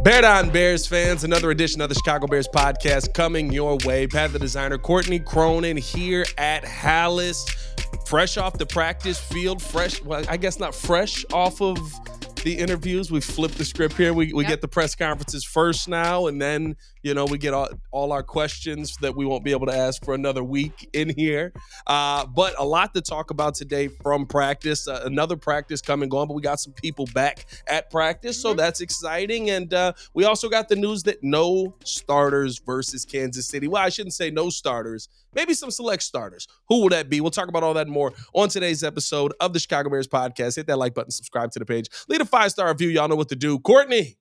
Bear down, Bears fans. Another edition of the Chicago Bears podcast coming your way. Pat the designer, Courtney Cronin here at Hallis. Fresh off the practice field. Well, I guess not fresh off of the interviews. We flipped the script here. We get the press conferences first now, and then, we get all our questions that we won't be able to ask for another week in here. But a lot to talk about today from practice. Another practice coming on, but we got some people back at practice, so that's exciting. And we also got the news that no starters versus Kansas City. Well, I shouldn't say no starters. Maybe some select starters. Who will that be? We'll talk about all that and more on today's episode of the Chicago Bears podcast. Hit that like button, subscribe to the page. Leave a 5-star review. Y'all know what to do. Courtney,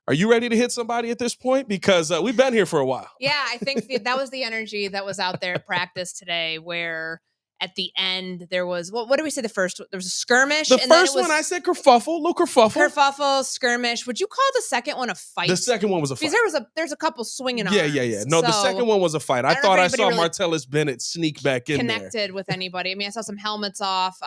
are you ready to hit somebody at this point? Because we've been here for a while. Yeah, I think that was the energy that was out there at practice today, where at the end there was, what did we say the first? There was a skirmish. The first one I said kerfuffle, little kerfuffle. Kerfuffle, skirmish. Would you call the second one a fight? The second one was a fight. Because there's a couple swinging arms. Yeah. No, the second one was a fight. I thought I saw really Martellus Bennett sneak back in there. Connected with anybody. I mean, I saw some helmets off.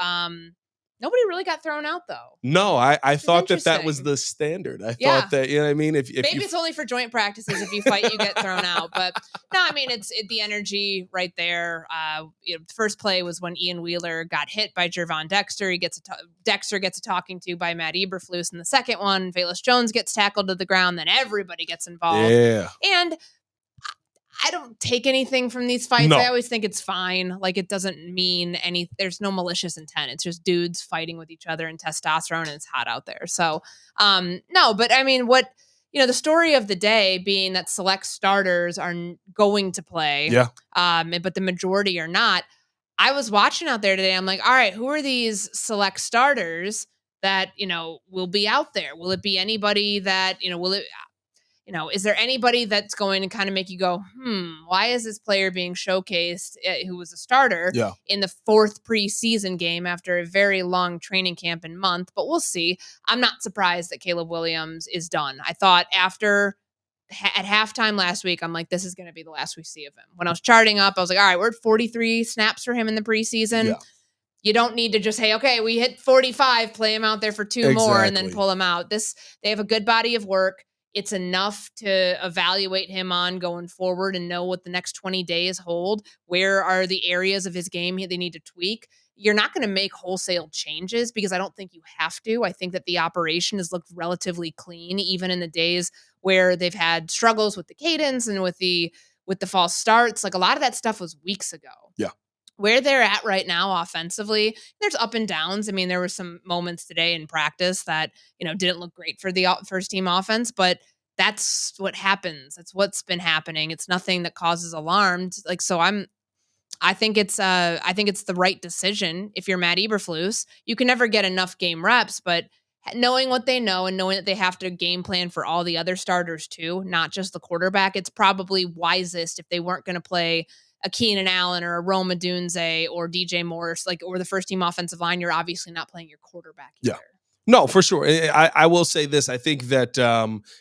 Nobody really got thrown out, though. No, I thought that was the standard. I thought that, you know what I mean? If maybe it's only for joint practices. If you fight, you get thrown out. But no, I mean, it's the energy right there. The first play was when Ian Wheeler got hit by Jaquan Dexter. Dexter gets a talking to by Matt Eberflus. And the second one, Velus Jones gets tackled to the ground. Then everybody gets involved. Yeah. And I don't take anything from these fights. No. I always think it's fine. Like, it doesn't mean there's no malicious intent. It's just dudes fighting with each other and testosterone, and it's hot out there. So, no, but I mean, the story of the day being that select starters are going to play, but the majority are not. I was watching out there today. I'm like, all right, who are these select starters that, will be out there? Will it be anybody that, is there anybody that's going to kind of make you go, why is this player being showcased who was a starter in the fourth preseason game after a very long training camp and month? But we'll see. I'm not surprised that Caleb Williams is done. I thought at halftime last week, I'm like, this is going to be the last we see of him. When I was charting up, I was like, all right, we're at 43 snaps for him in the preseason. Yeah. You don't need to just say, okay, we hit 45, play him out there for two more and then pull him out. They have a good body of work. It's enough to evaluate him on going forward and know what the next 20 days hold. Where are the areas of his game they need to tweak? You're not going to make wholesale changes because I don't think you have to. I think that the operation has looked relatively clean, even in the days where they've had struggles with the cadence and with the false starts. Like, a lot of that stuff was weeks ago. Yeah. Where they're at right now offensively, there's up and downs. I mean, there were some moments today in practice that, didn't look great for the first team offense, but that's what happens. That's what's been happening. It's nothing that causes alarm. Like, so I think it's the right decision. If you're Matt Eberflus, you can never get enough game reps, but knowing what they know and knowing that they have to game plan for all the other starters too, not just the quarterback, it's probably wisest if they weren't going to play a Keenan Allen or a Rome Odunze or DJ Morris, or the first team offensive line. You're obviously not playing your quarterback either. Yeah. No, for sure. I will say this. I think that,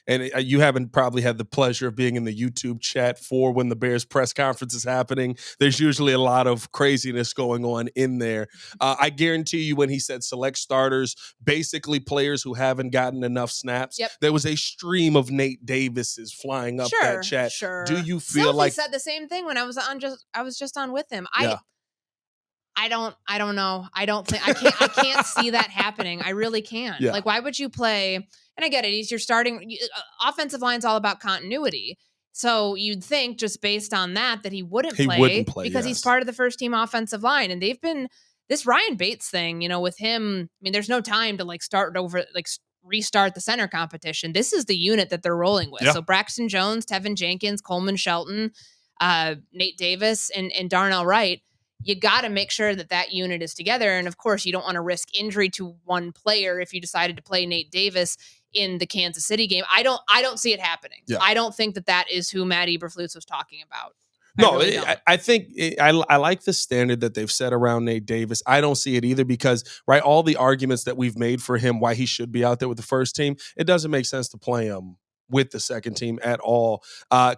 and you haven't probably had the pleasure of being in the YouTube chat for when the Bears press conference is happening. There's usually a lot of craziness going on in there. I guarantee you when he said select starters, basically players who haven't gotten enough snaps, there was a stream of Nate Davis's flying up that chat. Sure. Do you feel like... said the same thing when I was just on with him. I don't know. I can't see that happening. I really can't. Yeah. Like, why would you play? And I get it. He's your starting offensive line's all about continuity. So you'd think just based on that he wouldn't play because he's part of the first team offensive line. And they've been this Ryan Bates thing, with him. I mean, there's no time to restart the center competition. This is the unit that they're rolling with. Yeah. So Braxton Jones, Tevin Jenkins, Coleman Shelton, Nate Davis, and Darnell Wright. You got to make sure that unit is together. And of course, you don't want to risk injury to one player if you decided to play Nate Davis in the Kansas City game. I don't see it happening. Yeah. I don't think that is who Matt Eberflus was talking about. I think I like the standard that they've set around Nate Davis. I don't see it either because, all the arguments that we've made for him, why he should be out there with the first team, it doesn't make sense to play him with the second team at all.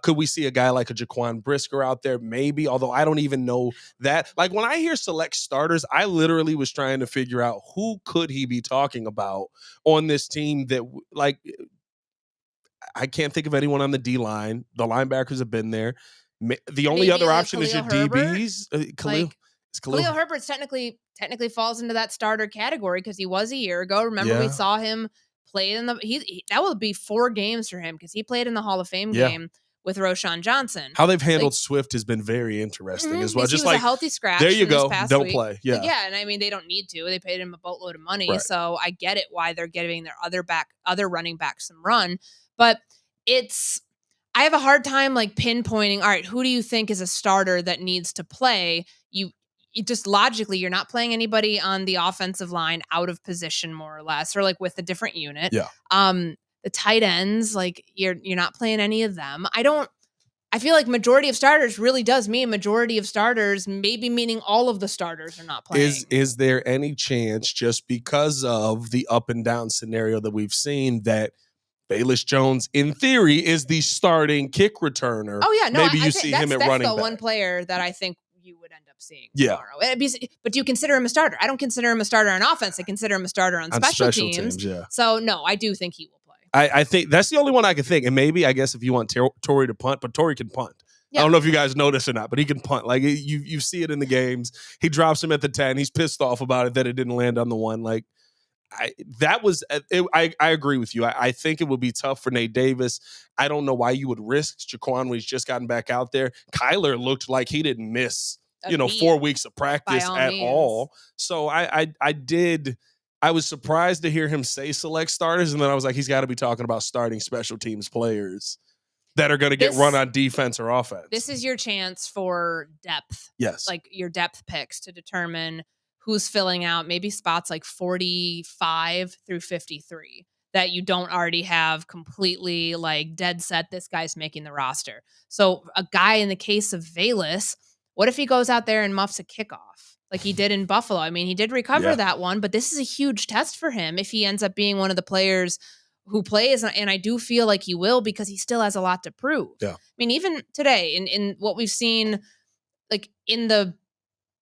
Could we see a guy like a Jaquan Brisker out there? Maybe, although I don't even know that. Like, when I hear select starters, I literally was trying to figure out who could he be talking about on this team that, like, I can't think of anyone on the D line. The linebackers have been there. The only Maybe, other option is your Herbert. DBs. Khalil Herbert technically falls into that starter category because he was a year ago. Remember, we saw him play in the that will be 4 games for him because he played in the Hall of Fame game with Roshan Johnson. How they've handled Swift has been very interesting as well. Just like a healthy scratch. There you go. Don't week. play. Yeah. Yeah. And I mean, they don't need to. They paid him a boatload of money. Right. So I get it why they're giving their other running back some run. But I have a hard time like pinpointing, all right, who do you think is a starter that needs to play? You just logically, you're not playing anybody on the offensive line out of position, more or less, or like with a different unit. Yeah. The tight ends, like you're not playing any of them. I feel like majority of starters really does mean majority of starters, maybe meaning all of the starters are not playing. Is there any chance, just because of the up and down scenario that we've seen, that Velus Jones, in theory, is the starting kick returner? Oh yeah, no, maybe you see him at running back. That's the one player that I think you would end up seeing tomorrow. But do you consider him a starter? I don't consider him a starter on offense. I consider him a starter on special teams. Yeah. So no, I do think he will play. I think that's the only one I can think. And maybe, I guess, if you want Torrey to punt, but Torrey can punt. Yeah. I don't know if you guys know this or not, but he can punt. Like you see it in the games. He drops him at the 10. He's pissed off about it that it didn't land on the 1. Like I agree with you. I think it would be tough for Nate Davis. I don't know why you would risk Jaquan when he's just gotten back out there. Kyler looked like he didn't miss 4 weeks of practice at all. So I was surprised to hear him say select starters, and then I was like, he's got to be talking about starting special teams players that are going to get run on defense or offense. This is your chance for depth. Yes. Like your depth picks to determine who's filling out maybe spots like 45 through 53 that you don't already have completely like dead set. This guy's making the roster. So a guy in the case of Velus, what if he goes out there and muffs a kickoff like he did in Buffalo? I mean, he did recover that one, but this is a huge test for him if he ends up being one of the players who plays, and I do feel like he will because he still has a lot to prove. Yeah. I mean, even today in what we've seen, like in the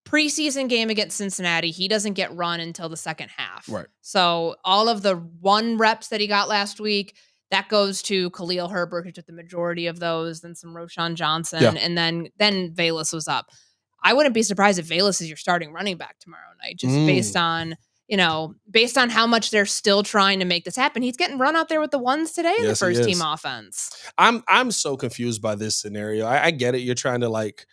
preseason game against Cincinnati, he doesn't get run until the second half. Right. So all of the 1 reps that he got last week, that goes to Khalil Herbert, who took the majority of those, then some Roshan Johnson, and then Velus was up. I wouldn't be surprised if Velus is your starting running back tomorrow night, just based on how much they're still trying to make this happen. He's getting run out there with the ones today in the first team offense. I'm so confused by this scenario. I get it. You're trying to like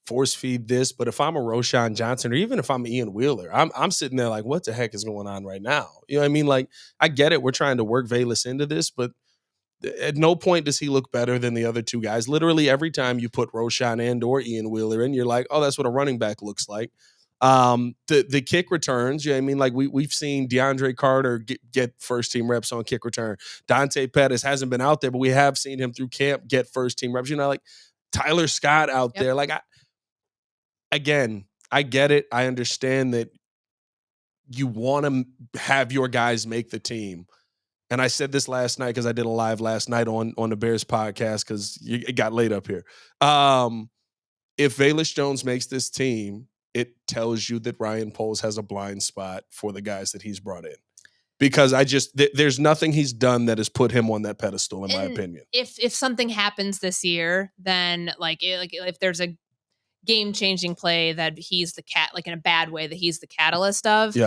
force feed this, but if I'm a Roshan Johnson, or even if I'm Ian Wheeler, I'm sitting there like, what the heck is going on right now? You know what I mean? Like, I get it. We're trying to work Velus into this, but at no point does he look better than the other 2 guys. Literally every time you put Roshan and or Ian Wheeler in, you're like, oh, that's what a running back looks like. The kick returns, you know what I mean? Like we've seen DeAndre Carter get first team reps on kick return. Dante Pettis hasn't been out there, but we have seen him through camp get first team reps. Like Tyler Scott out there. Like I get it. I understand that you want to have your guys make the team. And I said this last night because I did a live last night on the Bears podcast because it got late up here. If Velus Jones makes this team, it tells you that Ryan Poles has a blind spot for the guys that he's brought in. Because there's nothing he's done that has put him on that pedestal, in my opinion. If something happens this year, then like if there's a game-changing play that he's the like in a bad way that he's the catalyst of,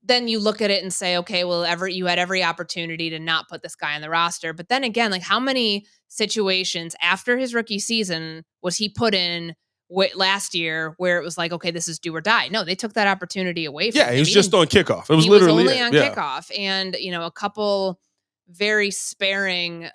then you look at it and say, okay, well, you had every opportunity to not put this guy on the roster. But then again, like how many situations after his rookie season was he put in last year where it was like, okay, this is do or die? No, they took that opportunity away from him. Yeah, he was just on kickoff. It was literally only on kickoff. And, a couple very sparing,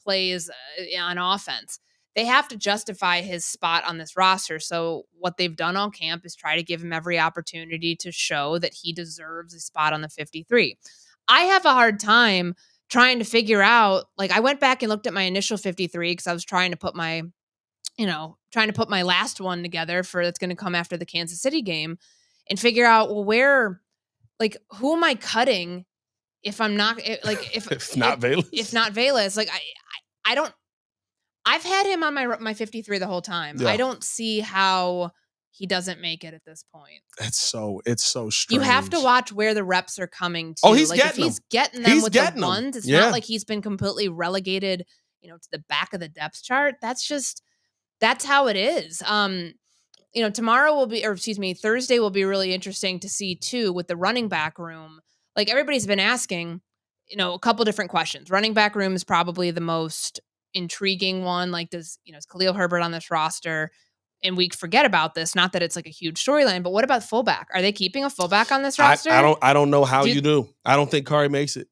plays on offense. They have to justify his spot on this roster. So what they've done all camp is try to give him every opportunity to show that he deserves a spot on the 53. I have a hard time trying to figure out, like I went back and looked at my initial 53 because I was trying to put my last one together for that's going to come after the Kansas City game and figure out, well, who am I cutting if I'm not if not Velus? If not Velus, like I don't. I've had him on my 53 the whole time. Yeah. I don't see how he doesn't make it at this point. It's so strange. You have to watch where the reps are coming to. Oh, he's like getting if he's them. getting them He's with getting the them. ones, it's Yeah. not like he's been completely relegated, to the back of the depth chart. That's how it is. Tomorrow will be, or excuse me, Thursday will be really interesting to see too with the running back room. Like everybody's been asking, a couple different questions. Running back room is probably the most intriguing one. Like, is Khalil Herbert on this roster? And we forget about this. Not that it's like a huge storyline, but what about fullback? Are they keeping a fullback on this roster? I don't know how you do. I don't think Kari makes it.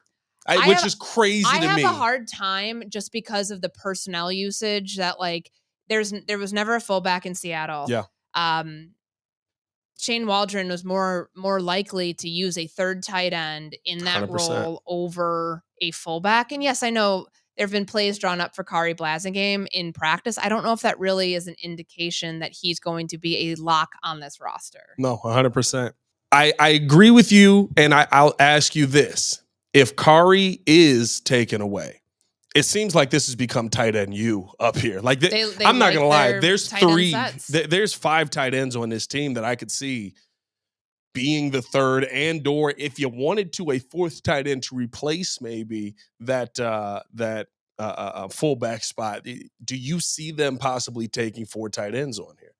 Which is crazy to me. I have a hard time just because of the personnel usage that like there was never a fullback in Seattle. Yeah. Shane Waldron was more likely to use a third tight end in that 100%. role over a fullback. And yes, I know there have been plays drawn up for Kari Blasingame in practice. I don't know if that really is an indication that he's going to be a lock on this roster. No, 100%. I agree with you, and I'll ask you this. If Kari is taken away, it seems like this has become tight end U up here. Like I'm not gonna lie, there's 5 tight ends on this team that I could see being the third, and or if you wanted to, a fourth tight end to replace maybe that fullback spot. Do you see them possibly taking 4 tight ends on here?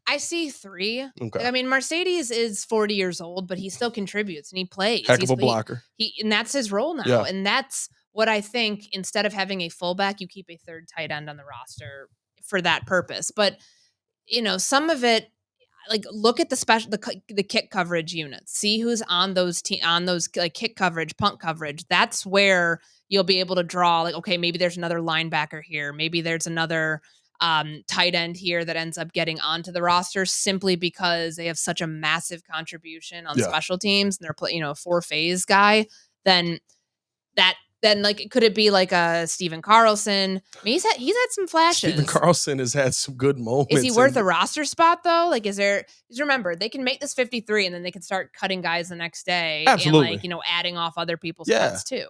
I see 3. Okay. I mean, Mercedes is 40 years old, but he still contributes and he plays. Heck of a blocker. And that's his role now. Yeah. And that's what I think. Instead of having a fullback, you keep a third tight end on the roster for that purpose. But some of it, like look at the kick coverage units. See who's on those like kick coverage, punt coverage. That's where you'll be able to draw like, okay, maybe there's another linebacker here. Maybe there's another tight end here that ends up getting onto the roster simply because they have such a massive contribution on special teams and they're 4-phase guy. Then like, could it be like a Steven Carlson? I mean, he's had some flashes. Steven Carlson has had some good moments. Is he worth a roster spot though? Like, because remember, they can make this 53 and then they can start cutting guys the next day. Absolutely. And like, adding off other people's spots too.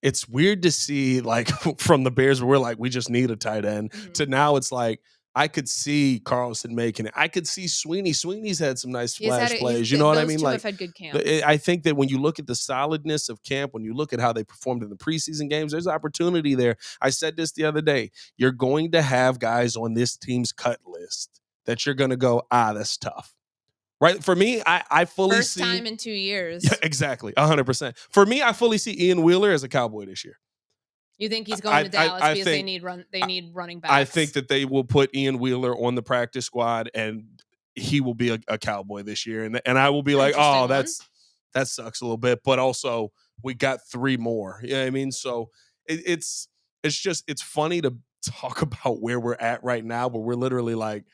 It's weird to see like from the Bears where we're like, we just need a tight end to now it's like, I could see Carlson making it. I could see Sweeney. Sweeney's had some nice splash plays. You know what I mean? Those two like, have had good camp. I think that when you look at the solidness of camp, when you look at how they performed in the preseason games, there's opportunity there. I said this the other day. You're going to have guys on this team's cut list that you're going to go, that's tough. Right? For me, I fully see. First time in 2 years. Yeah, exactly. 100%. For me, I fully see Ian Wheeler as a Cowboy this year. You think he's going to Dallas because they need running backs? I think that they will put Ian Wheeler on the practice squad and he will be a Cowboy this year. And I will be like, that sucks a little bit. But also, we got 3 more. You know what I mean? So it's funny to talk about where we're at right now, but we're literally like,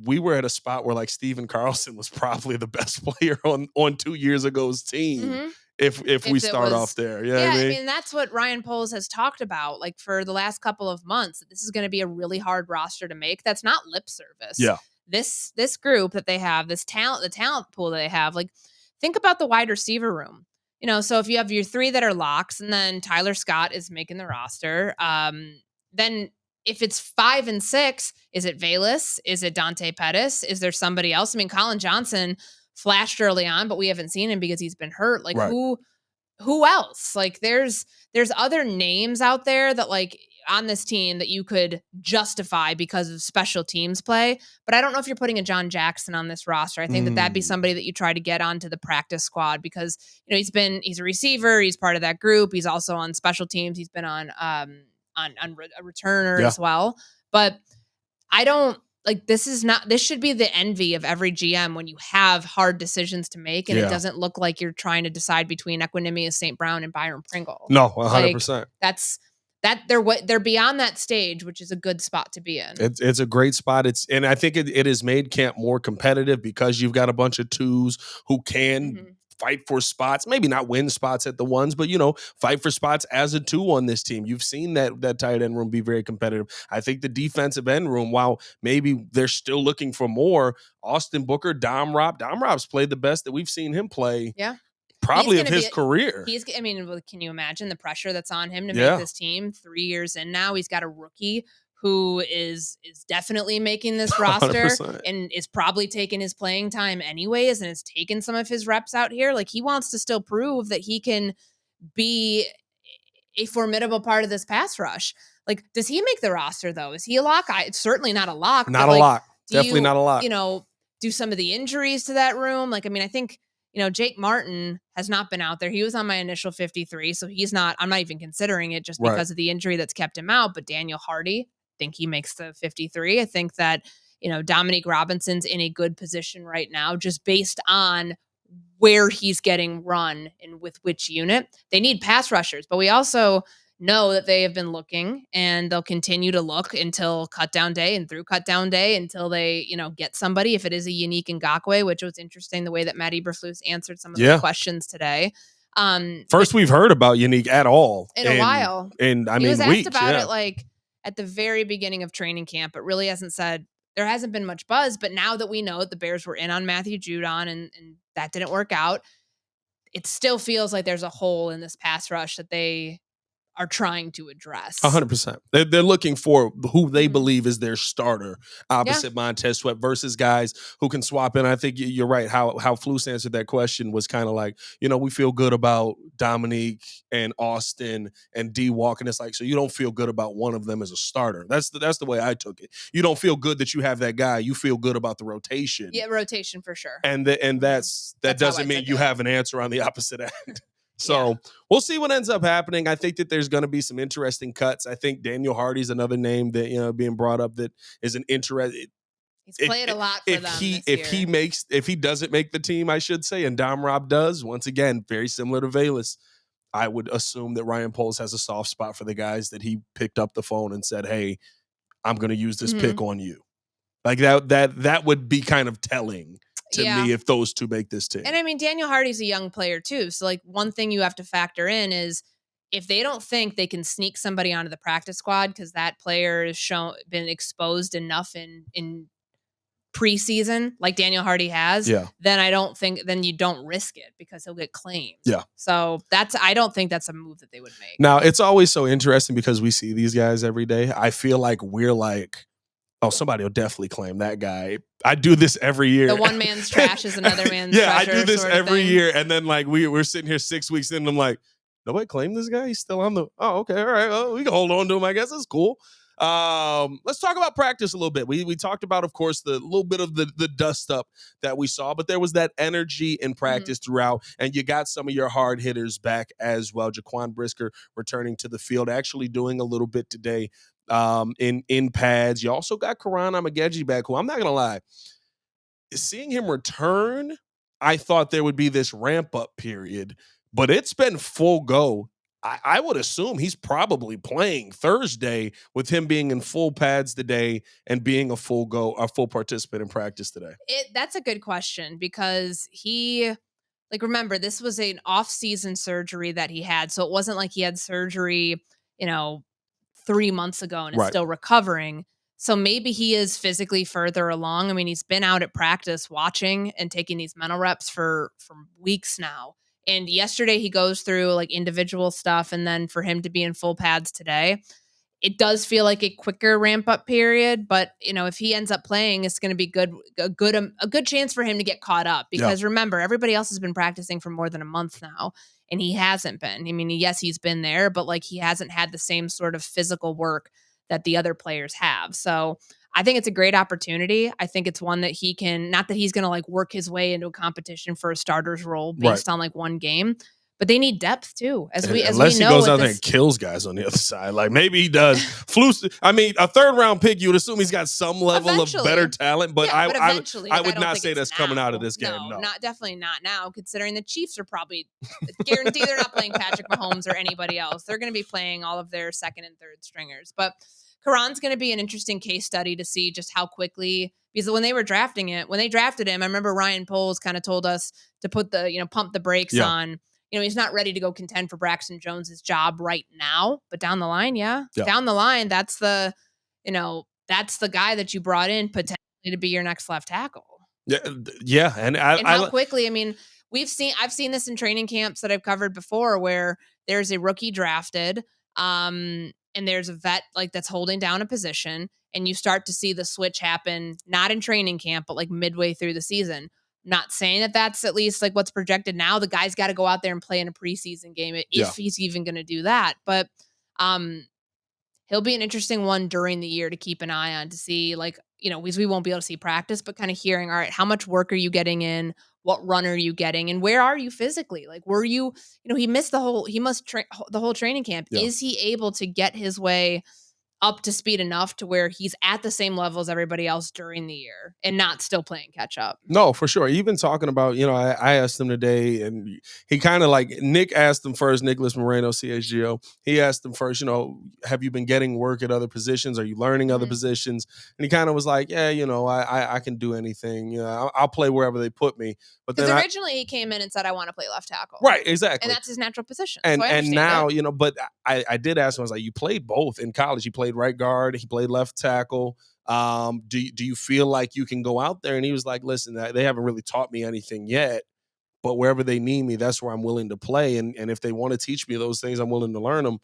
we were at a spot where like Steven Carlson was probably the best player on 2 years ago's team. Mm-hmm. If we start off there. Yeah, I mean, that's what Ryan Poles has talked about like for the last couple of months. This is going to be a really hard roster to make. That's not lip service. Yeah. This group that they have, the talent pool that they have, like think about the wide receiver room. So if you have your 3 that are locks and then Tyler Scott is making the roster, then if it's 5 and 6, is it Velus? Is it Dante Pettis? Is there somebody else? I mean, Colin Johnson flashed early on, but we haven't seen him because he's been hurt. Like right. Who else? Like there's other names out there that like on this team that you could justify because of special teams play. But I don't know if you're putting a John Jackson on this roster. I think that'd be somebody that you try to get onto the practice squad because he's a receiver. He's part of that group. He's also on special teams. He's been on a returner as well. But I don't. Like this should be the envy of every GM when you have hard decisions to make and it doesn't look like you're trying to decide between Equanimeous St. Brown and Byron Pringle. No, 100%. Like, they're beyond that stage, which is a good spot to be in. It's a great spot. And I think it has made camp more competitive because you've got a bunch of 2s who can fight for spots, maybe not win spots at the 1s, but fight for spots as a 2 on this team. You've seen that tight end room be very competitive. I think the defensive end room, while maybe they're still looking for more, Austin Booker, Dom Rob's played the best that we've seen him play. Yeah. Probably of his career. Can you imagine the pressure that's on him to make this team 3 years in now? He's got a rookie who is definitely making this roster 100%. and is probably taking his playing time anyways and has taken some of his reps out here. Like, he wants to still prove that he can be a formidable part of this pass rush. Like, does he make the roster though? Is he a lock? It's certainly not a lock. Not but a like, lock. Definitely not a lock. You know, do some of the injuries to that room? Like, I mean, I think, you know, Jake Martin has not been out there. He was on my initial 53, so I'm not even considering it just because of the injury that's kept him out. But Daniel Hardy, I think he makes the 53. I think that, you know, Dominique Robinson's in a good position right now, just based on where he's getting run and with which unit. They need pass rushers, but we also know that they have been looking and they'll continue to look until cutdown day and through cutdown day until they, you know, get somebody. If it is a unique Ngakoue, which was interesting the way that Matt Eberflus answered some of the questions today. First we've heard about Unique at all in a while. And I he mean, was asked weeks, about it like at the very beginning of training camp, but really hasn't said. There hasn't been much buzz, but now that we know that the Bears were in on Matthew Judon and that didn't work out, it still feels like there's a hole in this pass rush that they are trying to address. 100%. They're looking for who they believe is their starter opposite Montez Sweat versus guys who can swap in. I think you're right. How Flus answered that question was kind of like, you know, we feel good about Dominique and Austin and D Walk, and it's like, so you don't feel good about one of them as a starter. That's the way I took it. You don't feel good that you have that guy. You feel good about the rotation. Yeah, rotation for sure. And that doesn't mean you have an answer on the opposite end. So we'll see what ends up happening. I think that there's going to be some interesting cuts. I think Daniel Hardy's another name that, you know, being brought up that is an interesting. He's played a lot for them if he doesn't make the team, I should say, and Dom Rob does, once again, very similar to Velus, I would assume that Ryan Poles has a soft spot for the guys that he picked up the phone and said, hey, I'm going to use this pick on you. Like that would be kind of telling to me if those two make this team. And I mean, Daniel Hardy's a young player too. So like one thing you have to factor in is if they don't think they can sneak somebody onto the practice squad because that player has been exposed enough in preseason like Daniel Hardy has, then you don't risk it because he'll get claimed. Yeah. So I don't think that's a move that they would make. Now, it's always so interesting because we see these guys every day. I feel like we're like, oh, somebody will definitely claim that guy. I do this every year. The one man's trash is another man's treasure. I do this every year. And then like we're sitting here 6 weeks in and I'm like, nobody claimed this guy? He's still on the okay, all right. Well, we can hold on to him, I guess. That's cool. Let's talk about practice a little bit. We talked about, of course, the little bit of the dust up that we saw, but there was that energy in practice throughout, and you got some of your hard hitters back as well. Jaquan Brisker returning to the field, actually doing a little bit today. In pads. You also got Kiran Amegadjie back, who I'm not gonna lie, seeing him return, I thought there would be this ramp up period, but it's been full go. I would assume he's probably playing Thursday with him being in full pads today and being a full participant in practice today. That's a good question because remember, this was an off-season surgery that he had, so it wasn't like he had surgery, 3 months ago and is still recovering. So maybe he is physically further along. I mean, he's been out at practice watching and taking these mental reps for weeks now. And yesterday he goes through like individual stuff. And then for him to be in full pads today, it does feel like a quicker ramp up period. But, if he ends up playing, it's going to be a good chance for him to get caught up because remember, everybody else has been practicing for more than a month now. And he hasn't been. I mean, yes, he's been there, but like he hasn't had the same sort of physical work that the other players have. So I think it's a great opportunity. I think it's one that he can, not that he's going to like work his way into a competition for a starter's role based on like one game, but they need depth too. Unless he goes out there and kills guys on the other side. Like maybe he does. I mean, a third round pick, you would assume he's got some level of better talent, but I would not say that's coming out of this game. No, definitely not now, considering the Chiefs are probably guaranteed they're not playing Patrick Mahomes or anybody else. They're going to be playing all of their second and third stringers. But Kuran's going to be an interesting case study to see just how quickly, because when they drafted him, I remember Ryan Poles kind of told us to put pump the brakes on. He's not ready to go contend for Braxton Jones's job right now, but down the line, down the line, that's the guy that you brought in potentially to be your next left tackle. Yeah, and how quickly. I mean, I've seen this in training camps that I've covered before, where there's a rookie drafted, and there's a vet like that's holding down a position, and you start to see the switch happen, not in training camp, but like midway through the season. Not saying that that's at least like what's projected now. The guy's got to go out there and play in a preseason game if he's even going to do that. But he'll be an interesting one during the year to keep an eye on to see, like, because we won't be able to see practice, but kind of hearing, all right, how much work are you getting in? What run are you getting? And where are you physically? Like, were you, he missed the whole training camp. Yeah. Is he able to get his way up to speed enough to where he's at the same level as everybody else during the year and not still playing catch up? No, for sure. Even talking about, I asked him today, and he kind of like, Nick asked him first, Nicholas Moreno, CHGO. He asked him first, have you been getting work at other positions? Are you learning other positions? And he kind of was like, yeah, I can do anything. I'll play wherever they put me. But then originally he came in and said, I want to play left tackle. Right, exactly. And that's his natural position. And so and now, but I did ask him, I was like, you played both in college. He played right guard. He played left tackle. Do you feel like you can go out there? And he was like, listen, they haven't really taught me anything yet, but wherever they need me, that's where I'm willing to play. And if they want to teach me those things, I'm willing to learn them.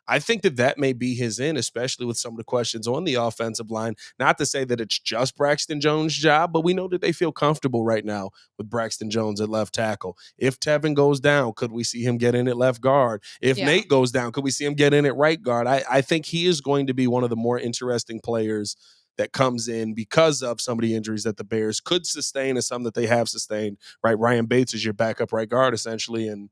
I think that may be his in, especially with some of the questions on the offensive line. Not to say that it's just Braxton Jones' job, but we know that they feel comfortable right now with Braxton Jones at left tackle. If Tevin goes down, could we see him get in at left guard? If Nate goes down, could we see him get in at right guard? I think he is going to be one of the more interesting players that comes in because of some of the injuries that the Bears could sustain and some that they have sustained, right? Ryan Bates is your backup right guard, essentially, and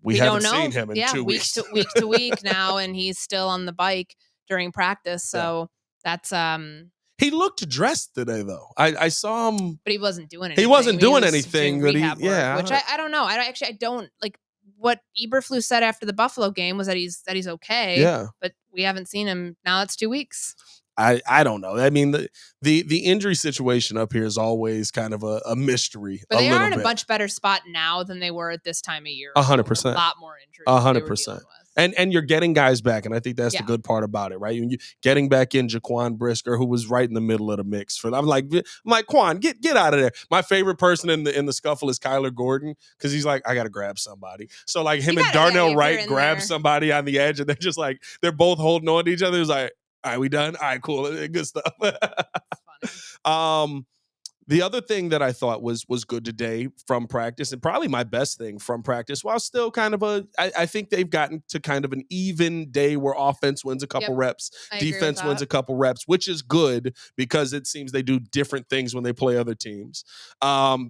we haven't seen him in 2 weeks. Week to week now, and he's still on the bike during practice. So that's he looked dressed today, though. I saw him, but he wasn't doing anything. He wasn't doing anything, but which I don't know. I don't like what Eberflus said after the Buffalo game was that he's okay. Yeah, but we haven't seen him now. It's 2 weeks. I don't know. I mean, the injury situation up here is always kind of a mystery. But they are in a much better spot now than they were at this time of year. 100%. A lot more injuries. 100%. And you're getting guys back, and I think that's the good part about it, right? When you getting back in Jaquan Brisker, who was right in the middle of the mix. I'm like, Quan, get out of there. My favorite person in the scuffle is Kyler Gordon, because he's like, I got to grab somebody. So like him and Darnell Wright grab somebody on the edge, and they're just like, they're both holding on to each other. It's like, all right, we done? All right, cool. Good stuff. The other thing that I thought was good today from practice, and probably my best thing from practice, while still kind of I think they've gotten to kind of an even day where offense wins a couple reps, defense wins a couple reps, which is good because it seems they do different things when they play other teams.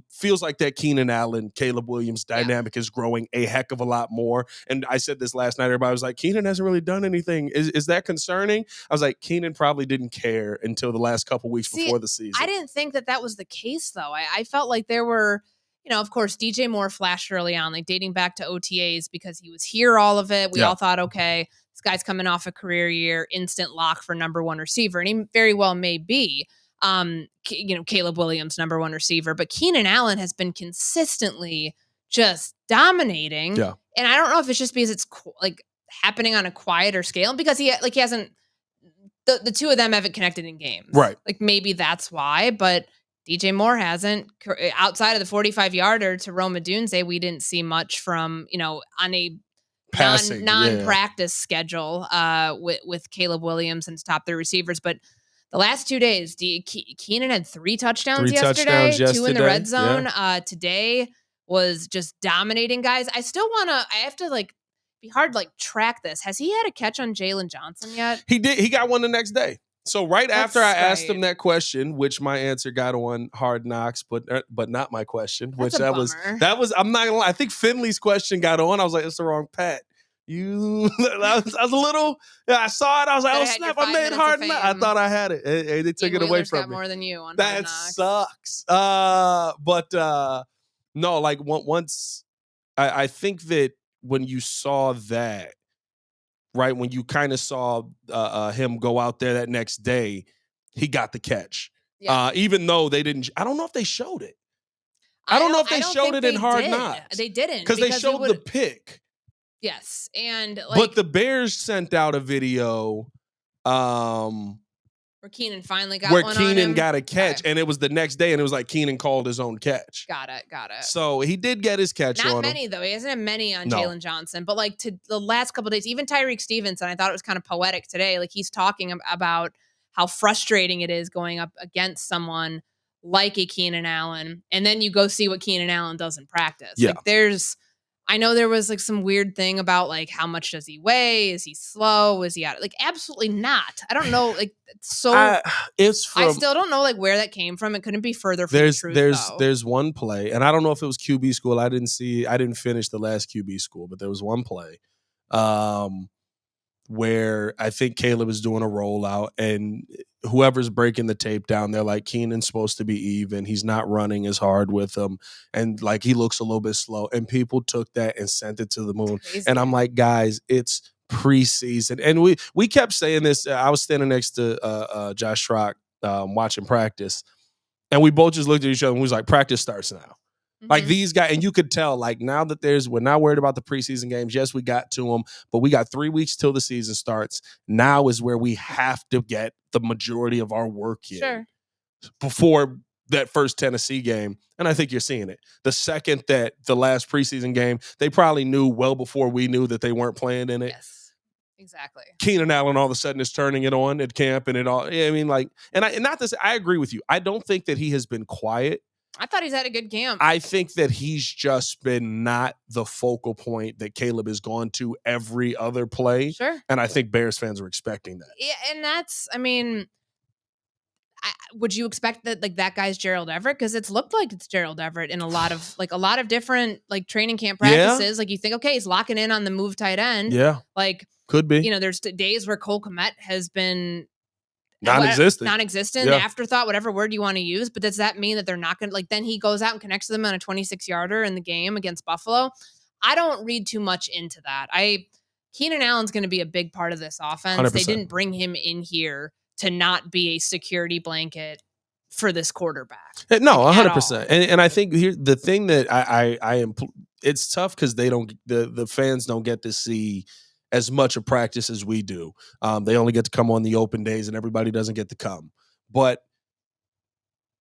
Feels like that Keenan Allen, Caleb Williams dynamic is growing a heck of a lot more. And I said this last night, everybody was like, Keenan hasn't really done anything. Is that concerning? I was like, Keenan probably didn't care until the last couple weeks before the season. I didn't think that was the case, though. I felt like there were, of course, DJ Moore flashed early on, like dating back to OTAs, because he was here all of it. We all thought, okay, this guy's coming off a career year, instant lock for number one receiver. And he very well may be, Caleb Williams, number one receiver. But Keenan Allen has been consistently just dominating. Yeah. And I don't know if it's just because it's like happening on a quieter scale, because he hasn't, the two of them haven't connected in games. Right. Like maybe that's why, but DJ Moore hasn't. Outside of the 45-yarder to Roma Dunze, we didn't see much from, on a non-practice schedule with Caleb Williams and his top three receivers. But the last 2 days, Keenan had three touchdowns yesterday, 2 in the red zone. Yeah. Today was just dominating guys. I have to be hard to track this. Has he had a catch on Jalen Johnson yet? He did. He got one the next day. So after I asked him that question, which my answer got on Hard Knocks, but not my question, That's that was I'm not gonna lie. I think Finley's question got on. I was like, it's the wrong Pat. I was a little. I saw it. I was like, oh snap! I made Hard Knocks. I thought I had it. They took it away from me. More than you on that Hard Knocks. Sucks. No, once I think that when you saw that. Right, when you kind of saw him go out there that next day, he got the catch. Yeah. Even though they didn't, I don't know if they showed it. I don't know if they showed it in Hard Knocks. They didn't, because they showed the pick. Yes, and but the Bears sent out a video where Where Keenan finally got one on him. Where Keenan got a catch, and it was the next day, and it was like Keenan called his own catch. Got it. So he did get his catch on him. Not many, though. He hasn't had many on Jalen Johnson. But, like, to the last couple of days, even Tyreek Stevenson, I thought it was kind of poetic today. Like, he's talking about how frustrating it is going up against someone like a Keenan Allen. And then you go see what Keenan Allen does in practice. Yeah. Like, I know there was like some weird thing about like how much does he weigh? Is he slow? Is he out? Like, absolutely not. I don't know. Like, I still don't know like where that came from. It couldn't be further from the truth. There's one play, and I don't know if it was QB school. I didn't finish the last QB school, but there was one play where I think Caleb is doing a rollout, and whoever's breaking the tape down, they're like, Keenan's supposed to be even. He's not running as hard with him. And like, he looks a little bit slow. And people took that and sent it to the moon. And I'm like, guys, it's preseason. And we kept saying this. I was standing next to Josh Schrock watching practice. And we both just looked at each other and we was like, practice starts now. Like these guys, and you could tell, like now that we're not worried about the preseason games. Yes, we got to them, but we got 3 weeks till the season starts. Now is where we have to get the majority of our work in before that first Tennessee game. And I think you're seeing it. The second that the last preseason game, they probably knew well before we knew that they weren't playing in it. Yes, exactly. Keenan Allen all of a sudden is turning it on at camp and it all. I mean, like, and not this. I agree with you. I don't think that he has been quiet. I thought he's had a good camp. I think that he's just been not the focal point that Caleb has gone to every other play. Sure. And I think Bears fans are expecting that. Yeah, and that's, I mean, would you expect that like that guy's Gerald Everett? Because it's looked like it's Gerald Everett in a lot of different like training camp practices. Yeah. Like you think, okay, he's locking in on the move tight end. Yeah. Like could be. You know, there's days where Cole Kmet has been non-existent, yeah. Afterthought, whatever word you want to use. But does that mean that they're not going to, like, then he goes out and connects to them on a 26-yarder in the game against Buffalo? I don't read too much into that. Keenan Allen's going to be a big part of this offense. 100%. They didn't bring him in here to not be a security blanket for this quarterback. No, 100%. And I think here the thing that I am, it's tough because the fans don't get to see as much of practice as we do. They only get to come on the open days and everybody doesn't get to come. But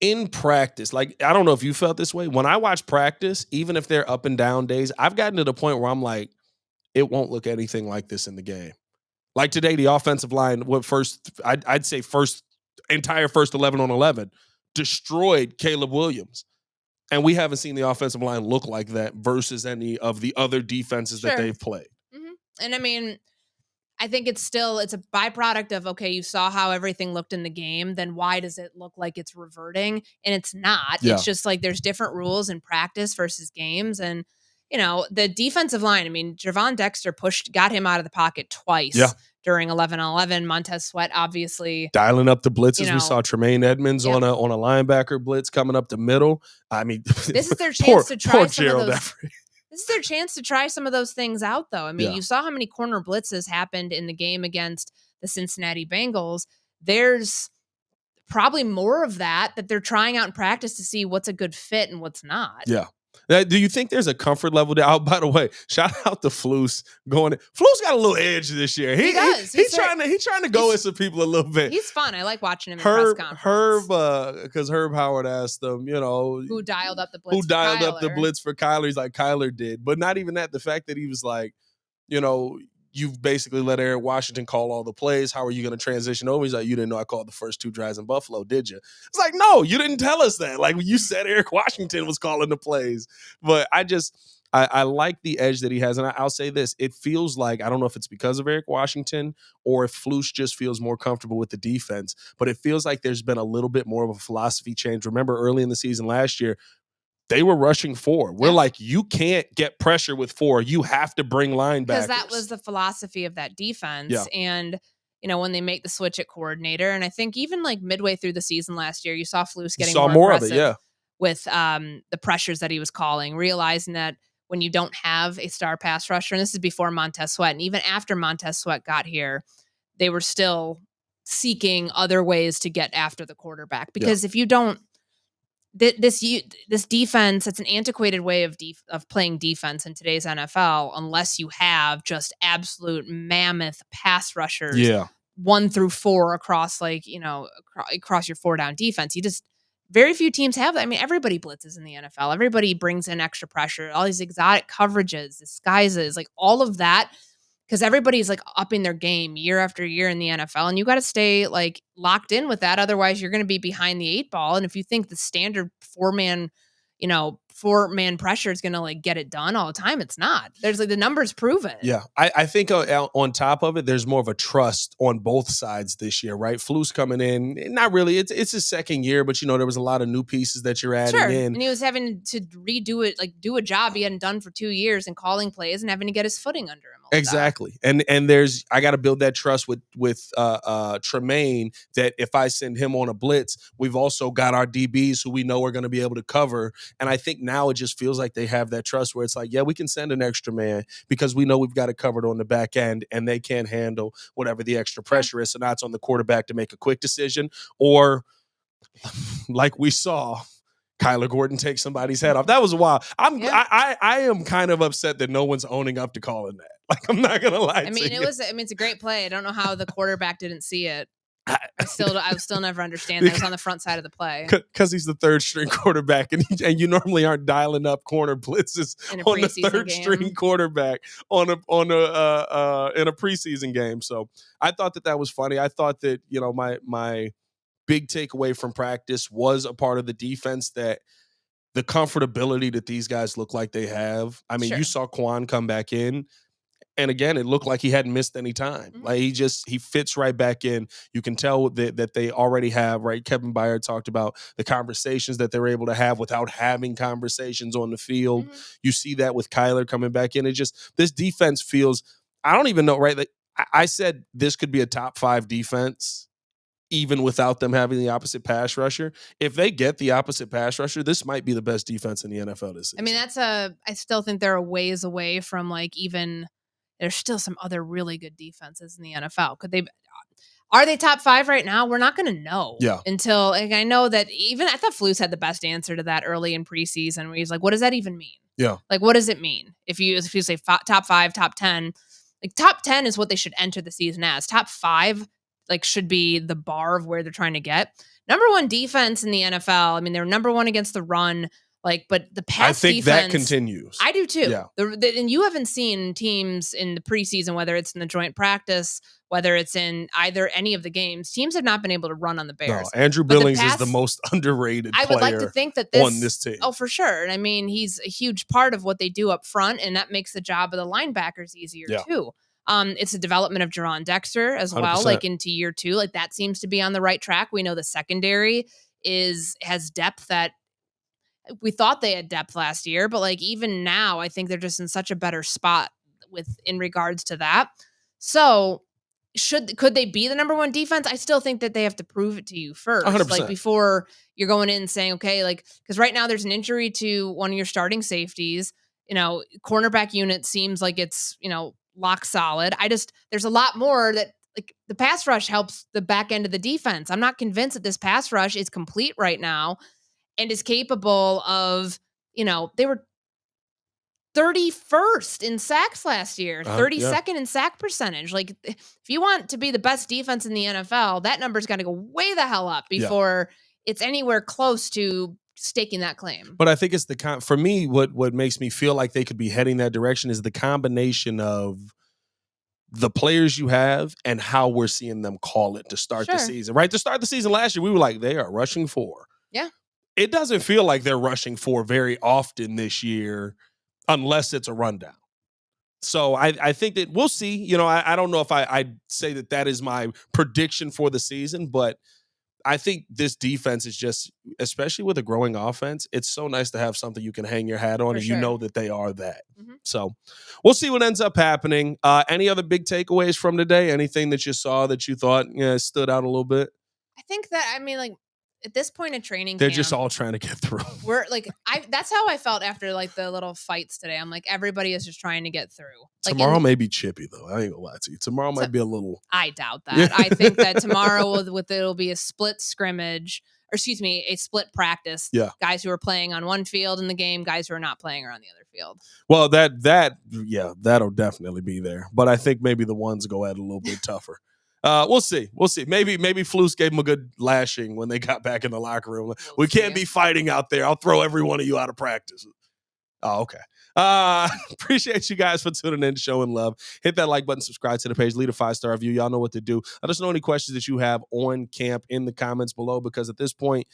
in practice, like, I don't know if you felt this way. When I watch practice, even if they're up and down days, I've gotten to the point where I'm like, it won't look anything like this in the game. Like today, the offensive line, I'd say entire first 11 on 11 destroyed Caleb Williams. And we haven't seen the offensive line look like that versus any of the other defenses that they've played. And I mean, I think it's a byproduct of, okay, you saw how everything looked in the game, then why does it look like it's reverting? And it's not. Yeah. It's just like there's different rules in practice versus games. And, you know, the defensive line, I mean, Javon Dexter got him out of the pocket twice during 11-on-11. Montez Sweat, obviously. Dialing up the blitzes. We saw Tremaine Edmonds on a linebacker blitz coming up the middle. I mean, this is their chance to try some of those. This is their chance to try some of those things out, though. I mean, you saw how many corner blitzes happened in the game against the Cincinnati Bengals. There's probably more of that they're trying out in practice to see what's a good fit and what's not. Yeah. Now, do you think there's a comfort level there? Oh, by the way, shout out to Flus going. Flus got a little edge this year. He does. He's trying to go at some people a little bit. He's fun. I like watching him in press conference. Because Herb Howard asked him, you know, who dialed up the blitz for Kyler. He's like, Kyler did. But not even that. The fact that he was like, you know, you've basically let Eric Washington call all the plays. How are you going to transition over? He's like, you didn't know I called the first 2 drives in Buffalo, did you? It's like, no, you didn't tell us that. Like, you said Eric Washington was calling the plays. But I like the edge that he has. And I'll say this. It feels like, I don't know if it's because of Eric Washington or if Flus just feels more comfortable with the defense, but it feels like there's been a little bit more of a philosophy change. Remember early in the season last year, they were rushing 4. We're like, you can't get pressure with 4. You have to bring linebackers. Because that was the philosophy of that defense. Yeah. And, you know, when they make the switch at coordinator, and I think even like midway through the season last year, you saw Flus getting more aggressive of it, with the pressures that he was calling, realizing that when you don't have a star pass rusher, and this is before Montez Sweat, and even after Montez Sweat got here, they were still seeking other ways to get after the quarterback. Because if you don't, this defense, it's an antiquated way of playing defense in today's NFL, unless you have just absolute mammoth pass rushers 1 through 4 across across your 4-down defense. Very few teams have that. I mean, everybody blitzes in the NFL. Everybody brings in extra pressure, all these exotic coverages, disguises, like all of that, because everybody's like upping their game year after year in the NFL, and you got to stay like locked in with that. Otherwise, you're going to be behind the 8 ball. And if you think the standard 4-man pressure is going to like get it done all the time, it's not. There's like the numbers prove it. Yeah. I think on top of it, there's more of a trust on both sides this year, right? Flu's coming in. Not really. It's his second year, but there was a lot of new pieces that you're adding in. And he was having to redo it, like do a job he hadn't done for 2 years and calling plays and having to get his footing under him. Exactly. And I got to build that trust with Tremaine, that if I send him on a blitz, we've also got our DBs who we know are going to be able to cover. And I think now it just feels like they have that trust where it's like, yeah, we can send an extra man because we know we've got it covered on the back end and they can't handle whatever the extra pressure is. So now it's on the quarterback to make a quick decision, or like we saw, Kyler Gordon takes somebody's head off. That was wild. I am kind of upset that no one's owning up to calling that. Like, I'm not gonna lie. It's a great play. I don't know how the quarterback didn't see it. I still never understand that. It was on the front side of the play because he's the third string quarterback, and you normally aren't dialing up corner blitzes on the third string quarterback in a preseason game. So I thought that was funny. I thought that my big takeaway from practice was a part of the defense, that the comfortability that these guys look like they have. I mean, you saw Kuran come back in, and again, it looked like he hadn't missed any time. Mm-hmm. Like he fits right back in. You can tell that they already have, right? Kevin Byard talked about the conversations that they're able to have without having conversations on the field. Mm-hmm. You see that with Kyler coming back in. This defense feels, I don't even know, right? Like I said, this could be a top 5 defense even without them having the opposite pass rusher. If they get the opposite pass rusher, this might be the best defense in the NFL this season. I mean, I still think they're a ways away from there's still some other really good defenses in the NFL. Are they top 5 right now? We're not going to know until, I know that I thought Flus had the best answer to that early in preseason, where he's like, what does that even mean? Yeah. Like, what does it mean? If you say top 5, top 10, like top 10 is what they should enter the season as. Top 5 should be the bar of where they're trying to get. Number 1 defense in the NFL. I mean, they're number 1 against the run. But the pass defense, I think that continues. I do too. Yeah. And you haven't seen teams in the preseason, whether it's in the joint practice, whether it's in any of the games, teams have not been able to run on the Bears. No, Andrew Billings is the most underrated player. I would like to think that on this team. Oh, for sure. And I mean, he's a huge part of what they do up front, and that makes the job of the linebackers easier too. It's a development of Jaron Dexter as well, 100%. Into year 2. That seems to be on the right track. We know the secondary has depth that we thought they had depth last year, but even now, I think they're just in such a better spot in regards to that. So could they be the number 1 defense? I still think that they have to prove it to you first, 100%. Before you're going in and saying, okay, because right now there's an injury to one of your starting safeties. Cornerback unit seems like it's, lock solid. There's a lot more that the pass rush helps the back end of the defense. I'm not convinced that this pass rush is complete right now and is capable of, they were 31st in sacks last year, 32nd in sack percentage. If you want to be the best defense in the NFL, that number's got to go way the hell up before it's anywhere close to staking that claim. But I think it's for me, what makes me feel like they could be heading that direction is the combination of the players you have and how we're seeing them call it to start the season. Right? To start the season last year, we were like, they are rushing 4. Yeah. It doesn't feel like they're rushing 4 very often this year, unless it's a rundown. So I think that we'll see. I don't know if I'd say that is my prediction for the season, but I think this defense is just, especially with a growing offense, it's so nice to have something you can hang your hat on, and you know that they are that. Mm-hmm. So we'll see what ends up happening. Any other big takeaways from today? Anything that you saw that you thought stood out a little bit? I think that, at this point in training they're camp, just all trying to get through. We're that's how I felt after the little fights today. I'm like, everybody is just trying to get through. Tomorrow may be chippy though. I ain't gonna lie to you. Tomorrow might be a little. I doubt that. I think that tomorrow it'll be a split scrimmage, or a split practice. Yeah. Guys who are playing on one field in the game, guys who are not playing are on the other field. Well, that'll definitely be there. But I think maybe the ones go at it a little bit tougher. We'll see. Maybe Flus gave him a good lashing when they got back in the locker room. We can't be fighting out there. I'll throw every one of you out of practice. Oh, okay. Appreciate you guys for tuning in, showing love. Hit that like button, subscribe to the page, leave a 5-star review. Y'all know what to do. Let us know any questions that you have on camp in the comments below, because at this point,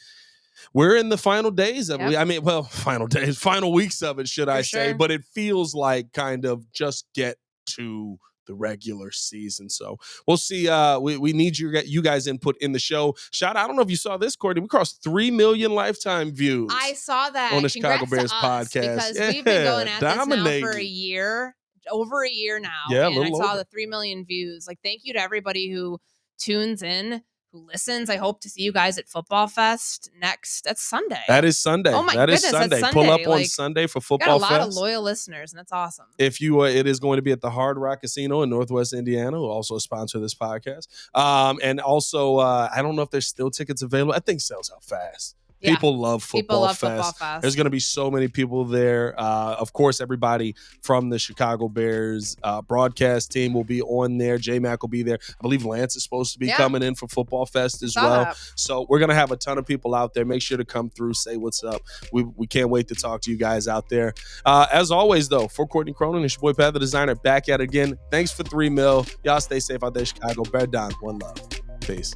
we're in the final days of it. Final weeks of it, should I say. But it feels like kind of just get to the regular season. So we'll see. We need you guys' input in the show. Shout out, I don't know if you saw this, Courtney. We crossed 3 million lifetime views. I saw that on the Chicago Bears podcast. Because we've been going at this now for a year, over a year now. Yeah, and I saw the 3 million views. Like, thank you to everybody who tunes in, who listens. I hope to see you guys at Football Fest that's Sunday. That is Sunday. Oh my goodness, Sunday. that's Pull up Sunday. on Sunday for Football Fest. Got a lot of loyal listeners, and that's awesome. If you, it is going to be at the Hard Rock Casino in Northwest Indiana, who also sponsor this podcast. And also, I don't know if there's still tickets available. I think sales out fast. Yeah. People love Football Fest. There's going to be so many people there. Of course, everybody from the Chicago Bears broadcast team will be on there. J-Mac will be there. I believe Lance is supposed to be coming in for Football Fest as well. So we're going to have a ton of people out there. Make sure to come through, say what's up. We can't wait to talk to you guys out there. As always, though, for Courtney Cronin, it's your boy Pat the Designer, back at it again. Thanks for 3 mil. Y'all stay safe out there, Chicago. Bear down. One love. Peace.